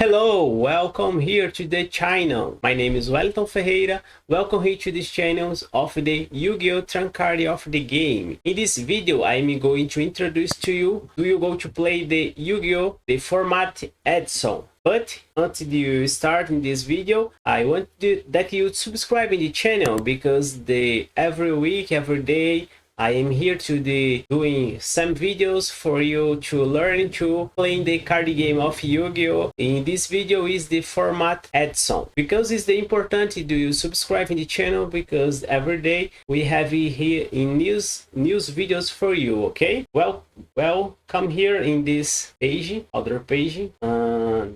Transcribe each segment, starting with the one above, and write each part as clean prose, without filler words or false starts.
Hello, welcome here to the channel. My name is Wellington Ferreira. Welcome here to this channel of the Yu-Gi-Oh! Trump card of the game. In this video, I am going to introduce to you, do you go to play the Yu-Gi-Oh! The format EDISON. But until you start in this video, I want that you subscribe in the channel because every week, every day, I am here doing some videos for you to learn to playing the card game of Yu-Gi-Oh! In this video is the format EDISON. Because it's the important do you subscribe in the channel because every day we have here in news videos for you, okay? Well, come here in this page, other page,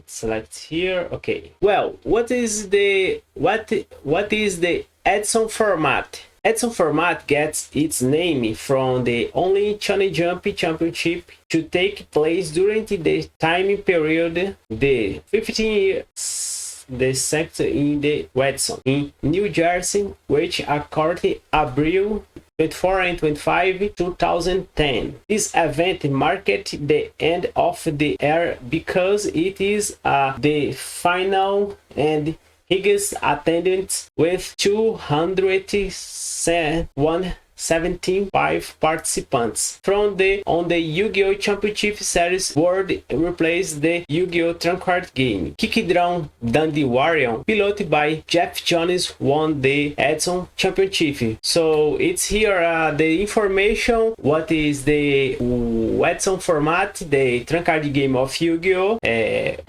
select here, okay. Well, what is the EDISON format? EDISON format gets its name from the only Shonen Jump championship to take place during the time period, the 15 years, the sector in the EDISON in New Jersey, which occurred April 24 and 25, 2010. This event marked the end of the era because it is the final and highest attendance with 275 participants from the Yu-Gi-Oh! Championship Series World replaced the Yu-Gi-Oh! Trump card game. Kickdown Dandelion, piloted by Jeff Jones, won the EDISON Championship. So it's here the information, what is the EDISON format, the Trump card game of Yu-Gi-Oh!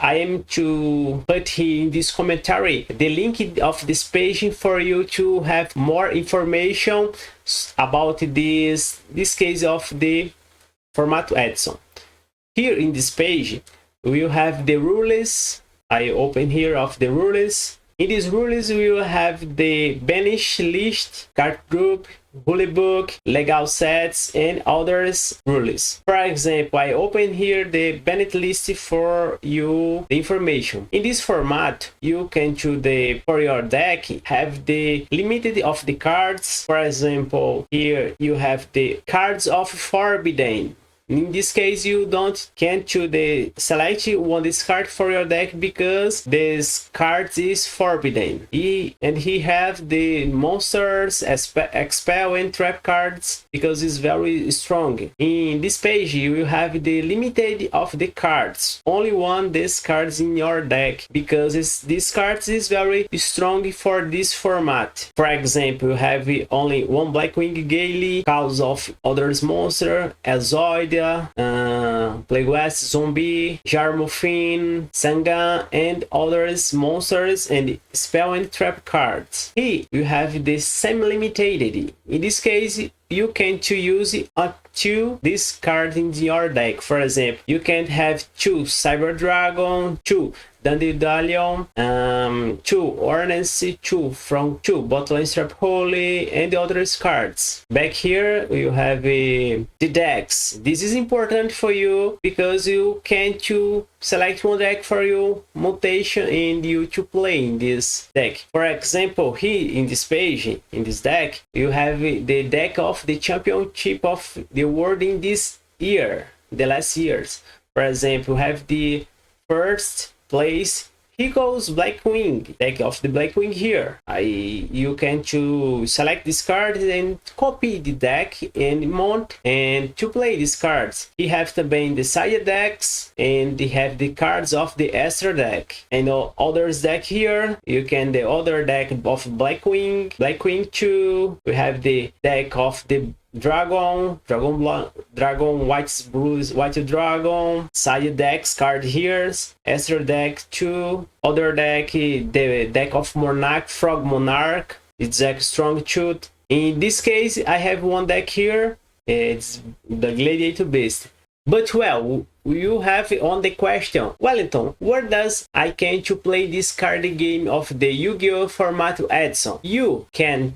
I am to put here in this commentary the link of this page for you to have more information about this case of the format EDISON. Here in this page we will have the rules. I open here of the rules. In these rules we will have the banish list, card group, rule book, legal sets, and others rules. For example, I open here the banned list for you the information. In this format, you can choose for your deck have the limited of the cards. For example, here you have the cards of Forbidden. In this case, you can't choose select one this card for your deck because this card is forbidden. He have the monsters, expel and trap cards because it's very strong. In this page, you will have the limited of the cards. Only one these cards in your deck because this card is very strong for this format. For example, you have only one Blackwing Gaily, cause of others monster, Azoid, Plague West Zombie, Jarmofin, Sangan, and others monsters and spell and trap cards. Here you have the semi-limited. In this case, you can use up to this card in your deck. For example, you can have 2 Cyber Dragon, 2 Dandelion, 2 Ordnance, 2 Bottle Strap Holy, and the other cards. Back here you have the decks. This is important for you because you can select one deck for you mutation and you to play in this deck. For example, here in this page, in this deck, you have the deck of the championship of the world in this year, the last years. For example, you have the first place Eagles Blackwing, deck of the Blackwing here. You can select this card and copy the deck and mount and to play these cards. He have também the side decks and they have the cards of the extra deck. And others deck here, you can the other deck of Blackwing 2. We have the deck of the Dragon, White Dragon, side decks card here, extra deck 2, other deck, the deck of Monarch, Frog Monarch, it's a strong shoot. In this case, I have one deck here, it's the Gladiator Beast. But well, you have on the question, Wellington, where does I can to play this card game of the Yu-Gi-Oh! Format EDISON? You can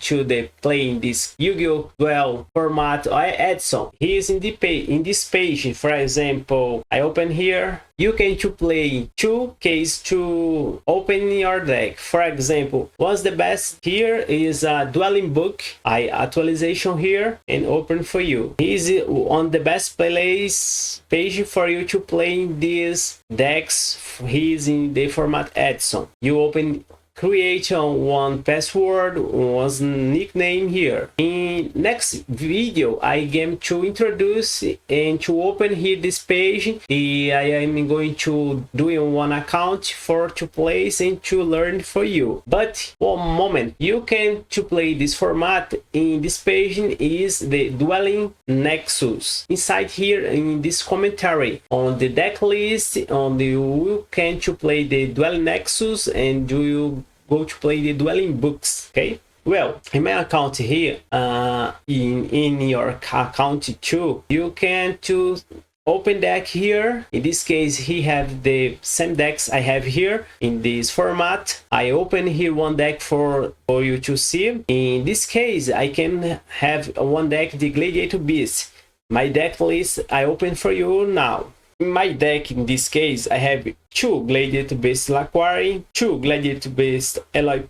play in this Yu-Gi-Oh! Duel format EDISON. He is in this page. For example, I open here. You can play 2 case to open your deck. For example, what's the best here is a dueling book. I actualization here and open for you. He is on the best place page for you you to play these decks. He's in the format EDISON. You open, create one password, one nickname here. In next video, I am to introduce and to open here this page. I am going to do one account for to play and to learn for you. But one moment, you can to play this format in this page is the Dueling Nexus. Inside here in this commentary on the deck list, on the you can to play the Dueling Nexus and do you go to play the dueling books. Okay, well, in my account here, in your account too, you can to open deck here. In this case, he have the same decks I have here in this format. I open here one deck for you to see. In this case, I can have one deck, the Gladiator Beast. My deck list I open for you now. In my deck, in this case, I have 2 Gladiator Beast Laquari, 2 Gladiator Beast Eloy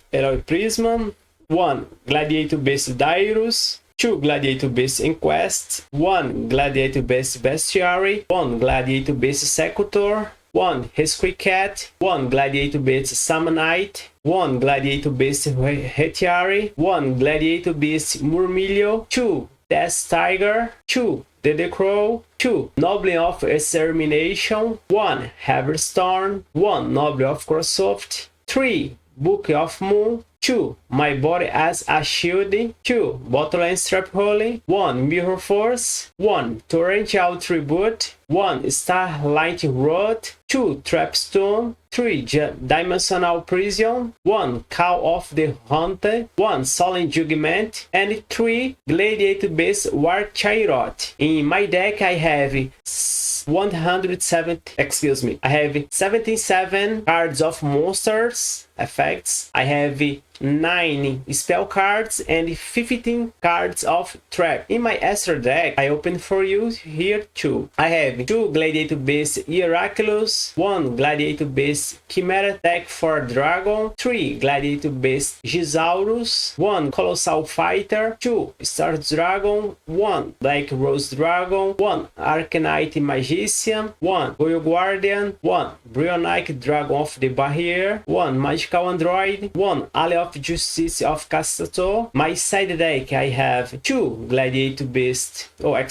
Prism, 1 Gladiator Beast Dairus, 2 Gladiator Beast Inquest, 1 Gladiator Beast Bestiary, 1 Gladiator Beast Secutor, 1 Rescue Cat, 1 Gladiator Beast Sammonite, 1 Gladiator Beast Retiari, 1 Gladiator Beast Murmillo, 2 Death Tiger, 2 the Crow, 2 Noble of Extermination, 1 Haverstorm, 1 Noble of Crossoft, 3 Book of Moon, 2 My Body as a Shield, 2 Bottle Strap Holy, 1 Mirror Force, 1 Torrential Tribute, 1 Starlight Road, 2 Trapstone, 3 Dimensional Prison, 1 Call of the Hunter, 1 Solemn Judgment, and 3 Gladiator Beast War Chairot. In my deck I have 77 cards of monsters effects. I have 9 spell cards and 15 cards of trap. In my extra deck, I open for you here too. I have 2 Gladiator Beast Miraculous, 1 Gladiator Beast Chimera Deck for Dragon, 3 Gladiator Beast Gisaurus, 1 Colossal Fighter, 2 Star Dragon, 1 Black Rose Dragon, 1 Arcanite Magician, 1 Royal Guardian, 1 Bryonic Dragon of the Barrier, 1 Magical Android, 1 Ally of Justice of Castator. My side deck I have 2 Gladiator Beast, I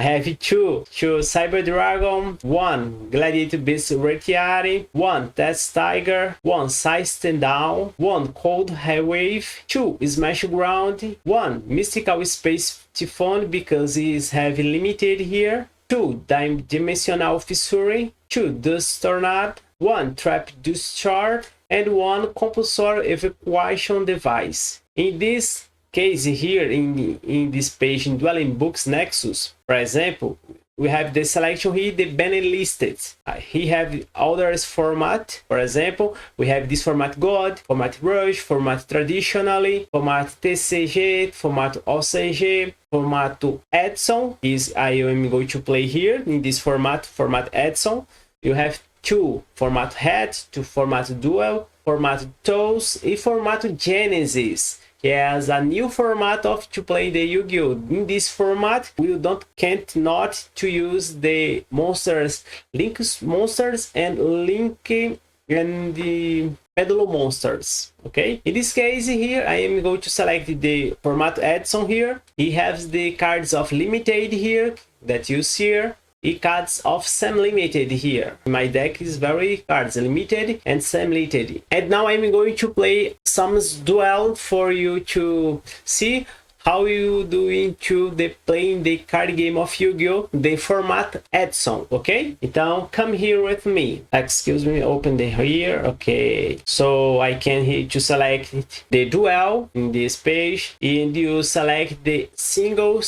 have 2 Cyber Dragon, 1 Gladiator Beast Retiari, 1 Test Tiger, 1 Side Stand Down, 1 Cold Wave, 2 Smash Ground, 1 Mystical Space Typhoon because it is heavy limited here, 2 Dimensional Fissure, 2 Dust Tornado, 1 Trap Discharge, and 1 compulsory evacuation device. In this case here, in this page in Dueling Books Nexus, for example, we have the selection here, the banned listed. He have others format. For example, we have this format God, format Rush, format Traditionally, format TCG, format OCG, format EDISON. Is I am going to play here in this format EDISON. You have 2 format Head, 2 format Duel, format Toes, and format Genesis. Yes, a new format of to play the Yu-Gi-Oh! In this format, we can't not to use the monsters, Link's monsters and Link and the Pedulo monsters. Okay, in this case here, I am going to select the format EDISON here. He has the cards of limited here that you see here. Cards of semi-limited here. My deck is very cards limited and semi-limited. And now I'm going to play some duel for you to see how you doing to playing the card game of Yu-Gi-Oh! The format EDISON, okay? Então, come here with me. Excuse me, open the here, okay. So I can here to select the duel in this page, and you select the single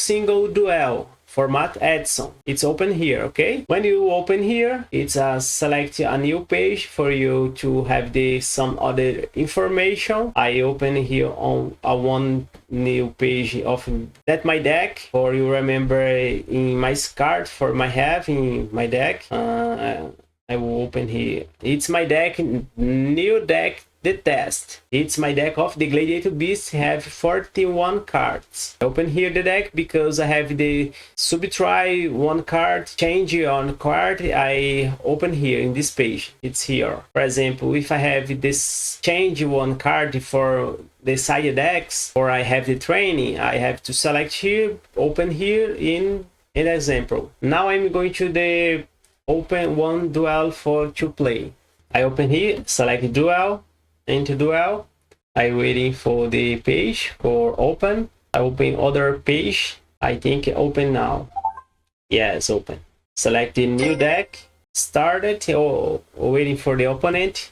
duel. Format EDISON. It's open here, okay? When you open here, it's select a new page for you to have some other information. I open here on one new page of that my deck for you remember in my card for my have in my deck. I will open here. It's my deck, new deck the test. It's my deck of the Gladiator Beast, have 41 cards. I open here the deck because I have the subtry one card, change on card. I open here in this page. It's here. For example, if I have this change one card for the side decks, or I have the training, I have to select here, open here in an example. Now I'm going to the open one duel to play. I open here, select duel, into duel. I'm waiting for the page for open. I open other page. I think open now. Yes, open. Select the new deck, start it, or waiting for the opponent.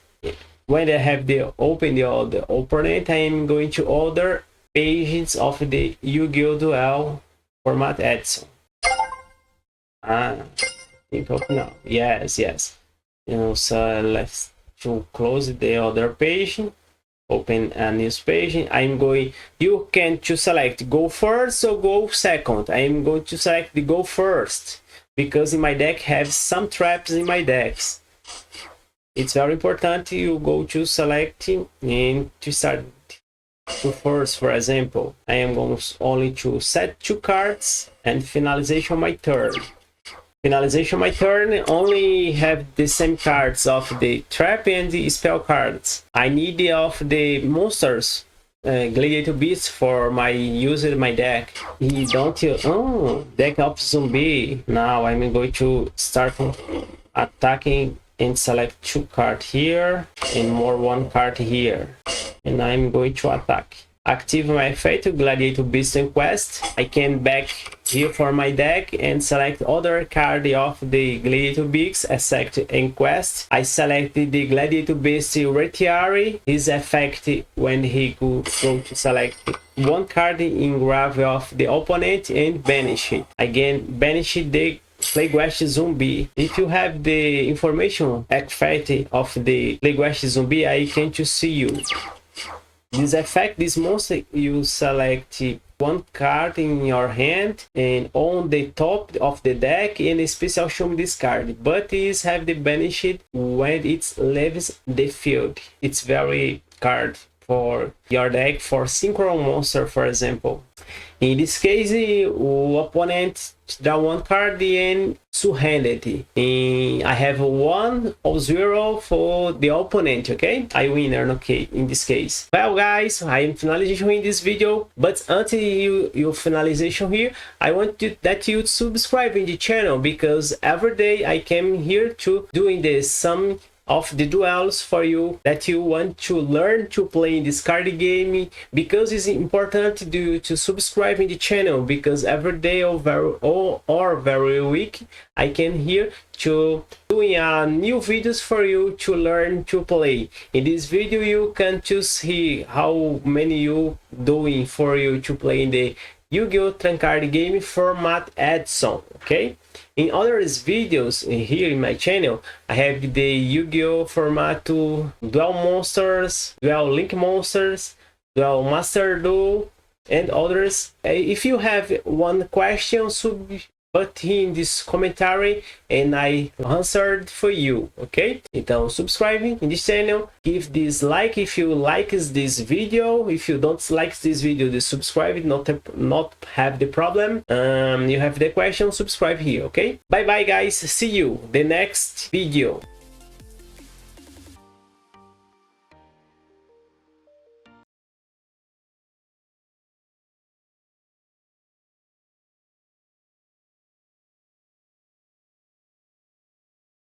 When I have the open the opponent, I am going to other pages of the YuGiOh Duel format EDISON. I think open now. Yes. So let's to close the other page. Open a new page. I'm going. You can to select go first or go second. I am going to select the go first because in my deck have some traps in my decks. It's very important you go to selecting and to start to first. For example, I am going only to set 2 cards and finalization my turn. Finalization my turn only have the same cards of the trap and the spell cards. I need the of the monsters, Gladiator Beasts for my user my deck. He don't deck of zombie. Now I'm going to start attacking and select 2 cards here and more 1 card here, and I'm going to attack. Active my effect Gladiator Beast and Quest. I can back here for my deck and select other card of the Gladiator Beast effect and Quest. I select the Gladiator Beast Retiari. His effect when he go to select 1 card in grave of the opponent and banish it. Again, banish the Plague West Zombie. If you have the information effect of the Plague West Zombie, I can to see you. This effect, this monster, you select 1 card in your hand and on the top of the deck, and special show me this card, but is have the benefit when it leaves the field. It's very card for your deck for synchro monster, for example. In this case, the opponent draw 1 card and two-hand it. And I have 1 or 0 for the opponent, okay? I winner, okay, in this case. Well, guys, I am finalization in this video, but until you finalization here, I want that you subscribe in the channel, because every day I came here to doing this some of the duels for you that you want to learn to play in this card game, because it's important to subscribe in the channel, because every day or very week I can here to doing new videos for you to learn to play. In this video you can just see how many you doing for you to play in the YuGiOh Trancard game format EDISON, okay? In other videos here in my channel, I have the YuGiOh format to Duel Monsters, Duel Link Monsters, Duel Master Duel, and others. If you have one question, put in this commentary and I answered for you, okay? Então, subscribe in this channel, give this like if you like this video. If you don't like this video, the subscribe, not have the problem. You have the question, subscribe here, okay? Bye bye, guys, see you the next video.